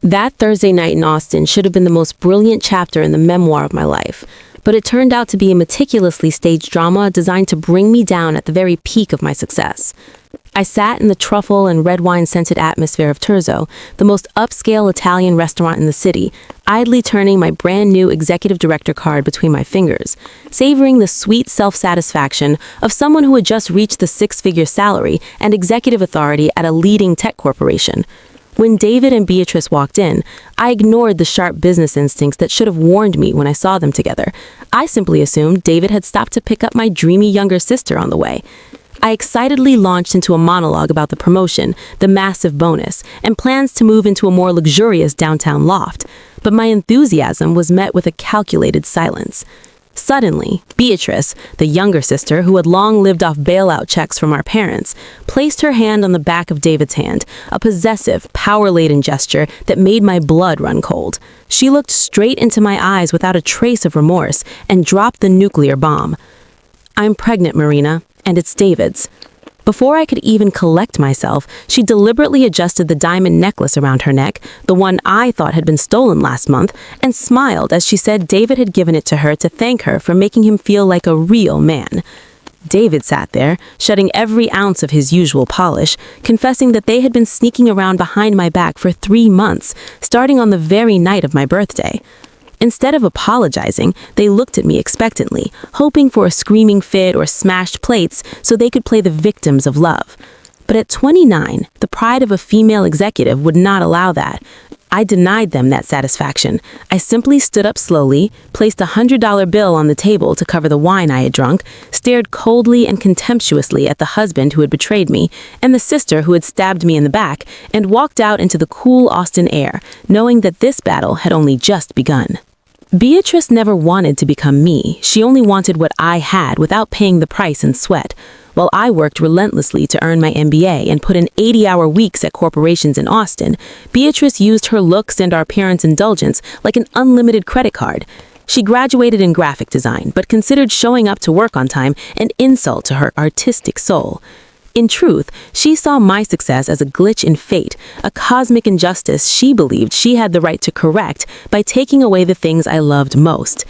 That Thursday night in Austin should have been the most brilliant chapter in the memoir of my life, but it turned out to be a meticulously staged drama designed to bring me down at the very peak of my success. I sat in the truffle and red wine-scented atmosphere of Terzo, the most upscale Italian restaurant in the city, idly turning my brand-new executive director card between my fingers, savoring the sweet self-satisfaction of someone who had just reached the six-figure salary and executive authority at a leading tech corporation. When David and Beatrice walked in, I ignored the sharp business instincts that should have warned me when I saw them together. I simply assumed David had stopped to pick up my dreamy younger sister on the way. I excitedly launched into a monologue about the promotion, the massive bonus, and plans to move into a more luxurious downtown loft. But my enthusiasm was met with a calculated silence. Suddenly, Beatrice, the younger sister who had long lived off bailout checks from our parents, placed her hand on the back of David's hand, a possessive, power-laden gesture that made my blood run cold. She looked straight into my eyes without a trace of remorse and dropped the nuclear bomb. "I'm pregnant, Marina, and it's David's." Before I could even collect myself, she deliberately adjusted the diamond necklace around her neck, the one I thought had been stolen last month, and smiled as she said David had given it to her to thank her for making him feel like a real man. David sat there, shedding every ounce of his usual polish, confessing that they had been sneaking around behind my back for 3 months, starting on the very night of my birthday. Instead of apologizing, they looked at me expectantly, hoping for a screaming fit or smashed plates so they could play the victims of love. But at 29, the pride of a female executive would not allow that. I denied them that satisfaction. I simply stood up slowly, placed a $100 bill on the table to cover the wine I had drunk, stared coldly and contemptuously at the husband who had betrayed me, and the sister who had stabbed me in the back, and walked out into the cool Austin air, knowing that this battle had only just begun. Beatrice never wanted to become me. She only wanted what I had without paying the price in sweat. While I worked relentlessly to earn my MBA and put in 80-hour weeks at corporations in Austin, Beatrice used her looks and our parents' indulgence like an unlimited credit card. She graduated in graphic design, but considered showing up to work on time an insult to her artistic soul. In truth, she saw my success as a glitch in fate, a cosmic injustice she believed she had the right to correct by taking away the things I loved most.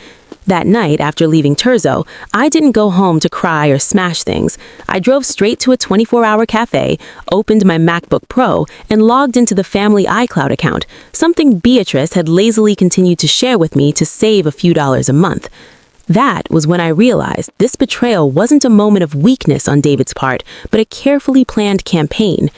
That night, after leaving Terzo, I didn't go home to cry or smash things. I drove straight to a 24-hour cafe, opened my MacBook Pro, and logged into the family iCloud account, something Beatrice had lazily continued to share with me to save a few dollars a month. That was when I realized this betrayal wasn't a moment of weakness on David's part, but a carefully planned campaign.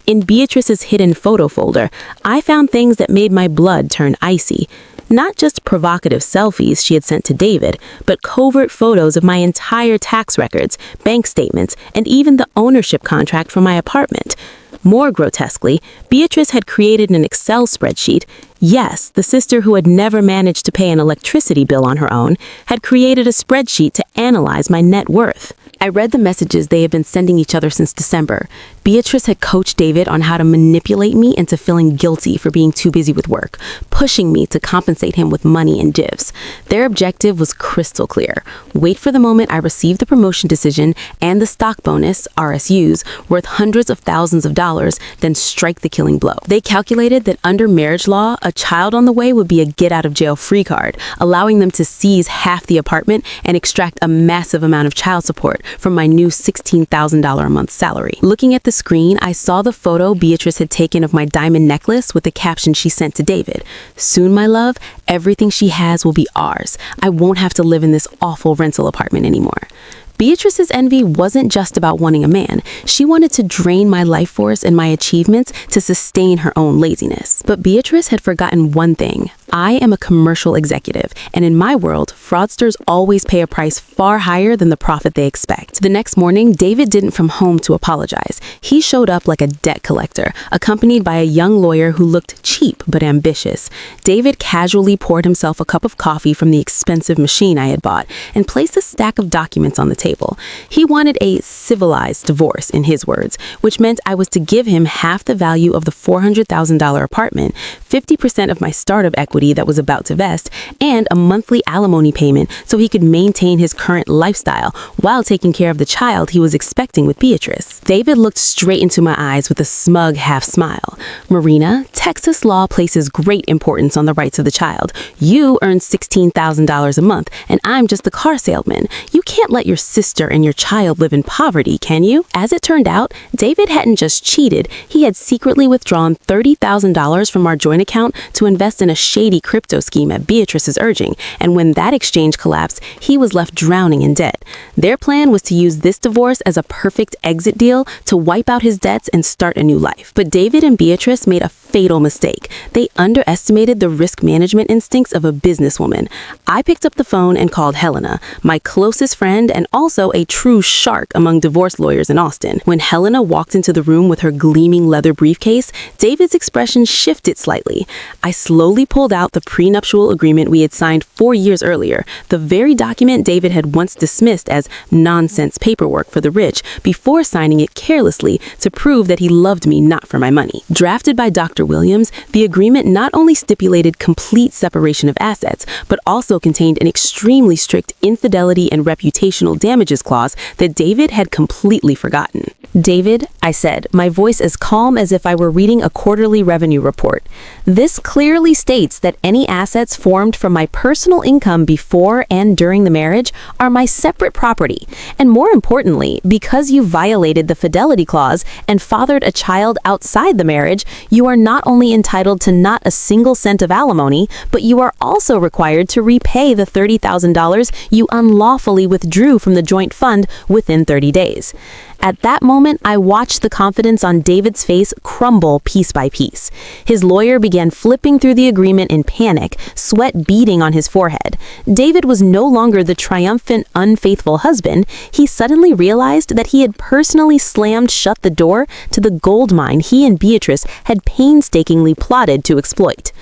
In Beatrice's hidden photo folder, I found things that made my blood turn icy. Not just provocative selfies she had sent to David, but covert photos of my entire tax records, bank statements, and even the ownership contract for my apartment. More grotesquely, Beatrice had created an Excel spreadsheet. Yes, the sister who had never managed to pay an electricity bill on her own had created a spreadsheet to analyze my net worth. I read the messages they had been sending each other since December. Beatrice had coached David on how to manipulate me into feeling guilty for being too busy with work, pushing me to compensate him with money and divs. Their objective was crystal clear. Wait for the moment I received the promotion decision and the stock bonus, RSUs, worth hundreds of thousands of dollars, then strike the killing blow. They calculated that under marriage law, a child on the way would be a get-out-of-jail-free card, allowing them to seize half the apartment and extract a massive amount of child support from my new $16,000 a month salary. Looking at the screen, I saw the photo Beatrice had taken of my diamond necklace with the caption she sent to David. "Soon, my love, everything she has will be ours. I won't have to live in this awful rental apartment anymore." Beatrice's envy wasn't just about wanting a man. She wanted to drain my life force and my achievements to sustain her own laziness. But Beatrice had forgotten one thing. I am a commercial executive, and in my world, fraudsters always pay a price far higher than the profit they expect. The next morning, David didn't come home to apologize. He showed up like a debt collector, accompanied by a young lawyer who looked cheap but ambitious. David casually poured himself a cup of coffee from the expensive machine I had bought and placed a stack of documents on the table. He wanted a civilized divorce, in his words, which meant I was to give him half the value of the $400,000 apartment, 50% of my startup equity that was about to vest, and a monthly alimony payment so he could maintain his current lifestyle while taking care of the child he was expecting with Beatrice. David looked straight into my eyes with a smug half smile. Marina, Texas law places great importance on the rights of the child. You earn $16,000 a month, and I'm just the car salesman. You can't let your sister and your child live in poverty, can you? As it turned out, David hadn't just cheated, he had secretly withdrawn $30,000 from our joint account to invest in a shady crypto scheme at Beatrice's urging, and when that exchange collapsed, he was left drowning in debt. Their plan was to use this divorce as a perfect exit deal to wipe out his debts and start a new life. But David and Beatrice made a fatal mistake. They underestimated the risk management instincts of a businesswoman. I picked up the phone and called Helena, my closest friend and also a true shark among divorce lawyers in Austin. When Helena walked into the room with her gleaming leather briefcase, David's expression shifted slightly. I slowly pulled out the prenuptial agreement we had signed 4 years earlier, the very document David had once dismissed as nonsense paperwork for the rich before signing it carelessly to prove that he loved me not for my money. Drafted by Dr. Williams, the agreement not only stipulated complete separation of assets, but also contained an extremely strict infidelity and reputational damages clause that David had completely forgotten. David, I said, my voice as calm as if I were reading a quarterly revenue report. This clearly states that any assets formed from my personal income before and during the marriage are my separate property. And more importantly, because you violated the fidelity clause and fathered a child outside the marriage, you are not only entitled to not a single cent of alimony, but you are also required to repay the $30,000 you unlawfully withdrew from the joint fund within 30 days. At that moment, I watched the confidence on David's face crumble piece by piece. His lawyer began flipping through the agreement in panic, sweat beading on his forehead. David was no longer the triumphant, unfaithful husband. He suddenly realized that he had personally slammed shut the door to the gold mine he and Beatrice had painstakingly plotted to exploit.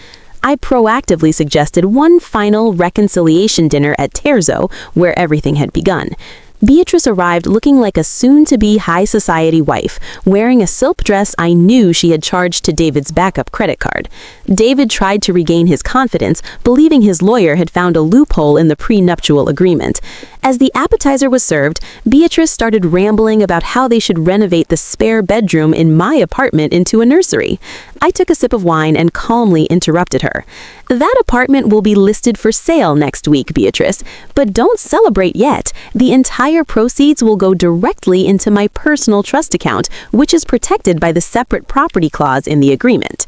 I proactively suggested one final reconciliation dinner at Terzo, where everything had begun. Beatrice arrived looking like a soon-to-be high society wife, wearing a silk dress I knew she had charged to David's backup credit card. David tried to regain his confidence, believing his lawyer had found a loophole in the prenuptial agreement. As the appetizer was served, Beatrice started rambling about how they should renovate the spare bedroom in my apartment into a nursery. I took a sip of wine and calmly interrupted her. That apartment will be listed for sale next week, Beatrice, but don't celebrate yet. The entire proceeds will go directly into my personal trust account, which is protected by the separate property clause in the agreement.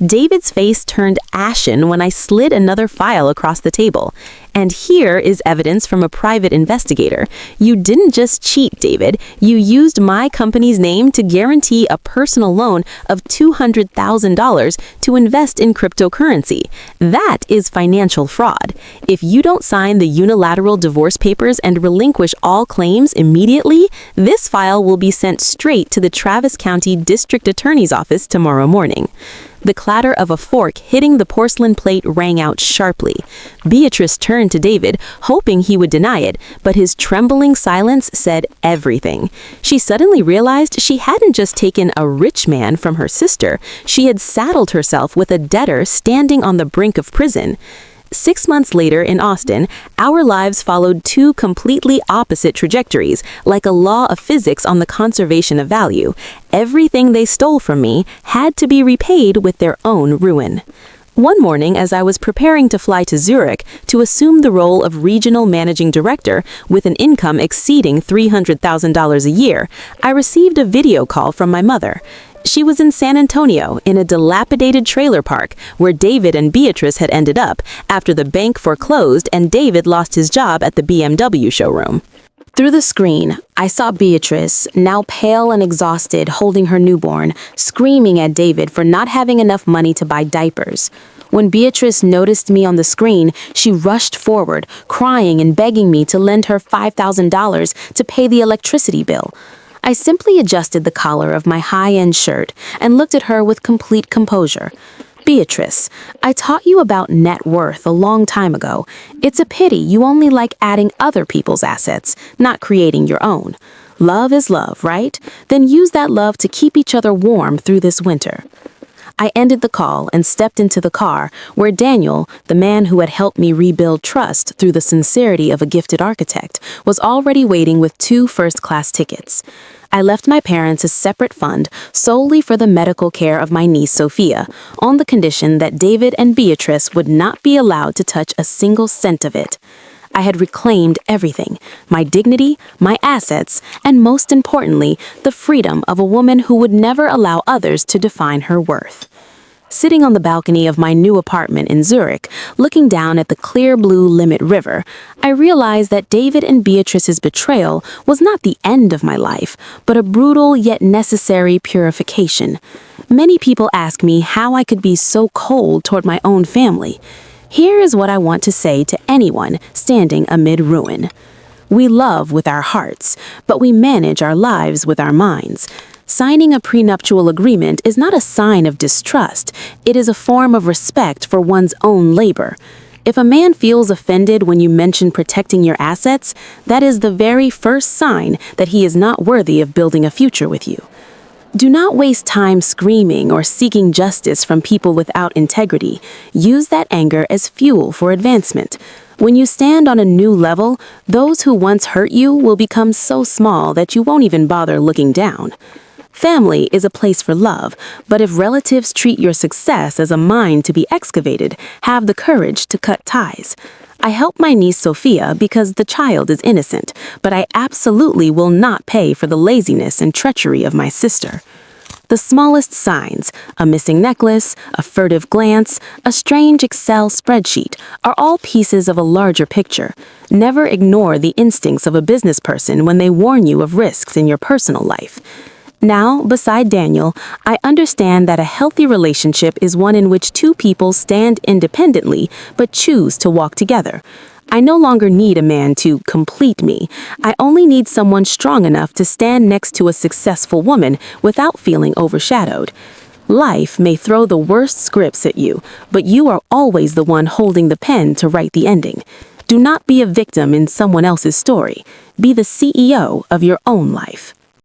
David's face turned ashen when I slid another file across the table. And here is evidence from a private investigator. You didn't just cheat, David. You used my company's name to guarantee a personal loan of $200,000 to invest in cryptocurrency. That is financial fraud. If you don't sign the unilateral divorce papers and relinquish all claims immediately, this file will be sent straight to the Travis County District Attorney's Office tomorrow morning. The clatter of a fork hitting the porcelain plate rang out sharply. Beatrice turned to David, hoping he would deny it, but his trembling silence said everything. She suddenly realized she hadn't just taken a rich man from her sister, she had saddled herself with a debtor standing on the brink of prison. 6 months later in Austin, our lives followed two completely opposite trajectories, like a law of physics on the conservation of value. Everything they stole from me had to be repaid with their own ruin. One morning, as I was preparing to fly to Zurich to assume the role of regional managing director with an income exceeding $300,000 a year, I received a video call from my mother. She was in San Antonio, in a dilapidated trailer park, where David and Beatrice had ended up after the bank foreclosed and David lost his job at the BMW showroom. Through the screen, I saw Beatrice, now pale and exhausted, holding her newborn, screaming at David for not having enough money to buy diapers. When Beatrice noticed me on the screen, she rushed forward, crying and begging me to lend her $5,000 to pay the electricity bill. I simply adjusted the collar of my high-end shirt and looked at her with complete composure. Beatrice, I taught you about net worth a long time ago. It's a pity you only like adding other people's assets, not creating your own. Love is love, right? Then use that love to keep each other warm through this winter. I ended the call and stepped into the car where Daniel, the man who had helped me rebuild trust through the sincerity of a gifted architect, was already waiting with 2 first-class tickets. I left my parents a separate fund solely for the medical care of my niece Sophia, on the condition that David and Beatrice would not be allowed to touch a single cent of it. I had reclaimed everything, my dignity, my assets, and most importantly, the freedom of a woman who would never allow others to define her worth. Sitting on the balcony of my new apartment in Zurich, looking down at the clear blue Limit River, I realized that David and Beatrice's betrayal was not the end of my life, but a brutal yet necessary purification. Many people ask me how I could be so cold toward my own family. Here is what I want to say to anyone standing amid ruin. We love with our hearts, but we manage our lives with our minds. Signing a prenuptial agreement is not a sign of distrust. It is a form of respect for one's own labor. If a man feels offended when you mention protecting your assets, that is the very first sign that he is not worthy of building a future with you. Do not waste time screaming or seeking justice from people without integrity. Use that anger as fuel for advancement. When you stand on a new level, those who once hurt you will become so small that you won't even bother looking down. Family is a place for love, but if relatives treat your success as a mine to be excavated, have the courage to cut ties. I help my niece Sophia because the child is innocent, but I absolutely will not pay for the laziness and treachery of my sister. The smallest signs, a missing necklace, a furtive glance, a strange Excel spreadsheet, are all pieces of a larger picture. Never ignore the instincts of a business person when they warn you of risks in your personal life. Now, beside Daniel, I understand that a healthy relationship is one in which 2 people stand independently but choose to walk together. I no longer need a man to complete me. I only need someone strong enough to stand next to a successful woman without feeling overshadowed. Life may throw the worst scripts at you, but you are always the one holding the pen to write the ending. Do not be a victim in someone else's story. Be the CEO of your own life.